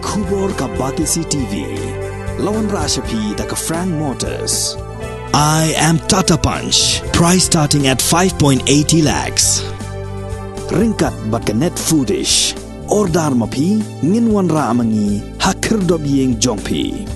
Kubor ka Batisi TV. Lawan Rashapi da ka Frank Motors. I am Tata Punch. Price starting at 5.80 lakhs. Ringkat bat ka net foodish. Ordar mapi nginwan ra amangi hakir dob yeng jongpi.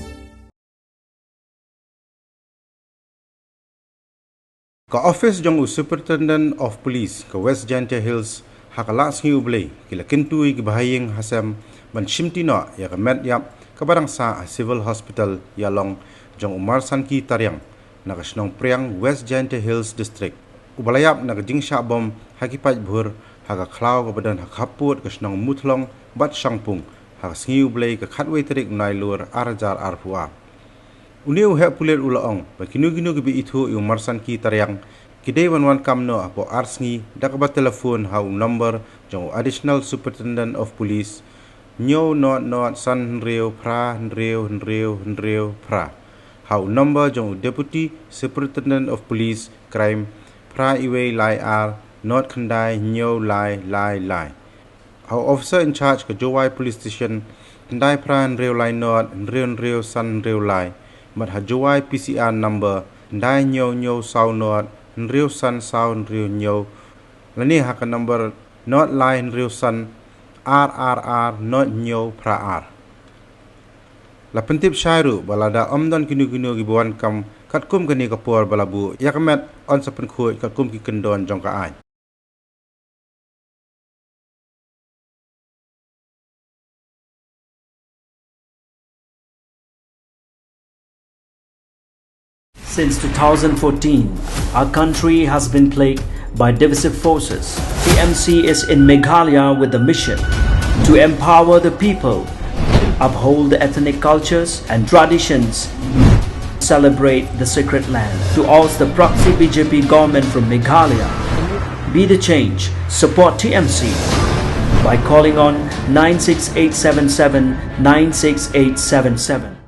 Ka office jong Superintendent of Police ka West Jante Hills hakalas ngi ublay kila Kyntu ki Bahaïing hasam ban Shimti no ya ka med yap ka barang sa civil hospital yalong jong Marsanki Tariang na ka snong priang West Jante Hills district ubalayap na ka jingsha bom hakipaj bhur haka klaw ka badan hakaput ka snong mutlong bat Shangpung haka ngi ublay ka khatway terik nailur arjar arpua uniu he Pulit ulaong ba kinu-kinu ki bi itu yung Marsanki Tariang Kidai wan kamno apo arsngi dakabat telefon hau number jong additional superintendent of police nyo not san reo pra pra hau number jong deputy superintendent of police crime pra iwe lai ar not kandai nyo lai hau officer in charge ka Jowai police station kandai pra reo lai not reo san reo lai mat ha Jowai PCR number kandai nyo sau not Nriu san sao nriu nyo lani haka number not line nriu san RRR not nyo pra R la pentip syairu balada omdon kinu-kinu gibuan kam katkum kani kapur balabu yakamet on sa penkhuj katkum ki kendon jong ka ai Since 2014, our country has been plagued by divisive forces. TMC is in Meghalaya with the mission to empower the people, uphold the ethnic cultures and traditions, celebrate the sacred land. To oust the proxy BJP government from Meghalaya, be the change, support TMC by calling on 96877 96877.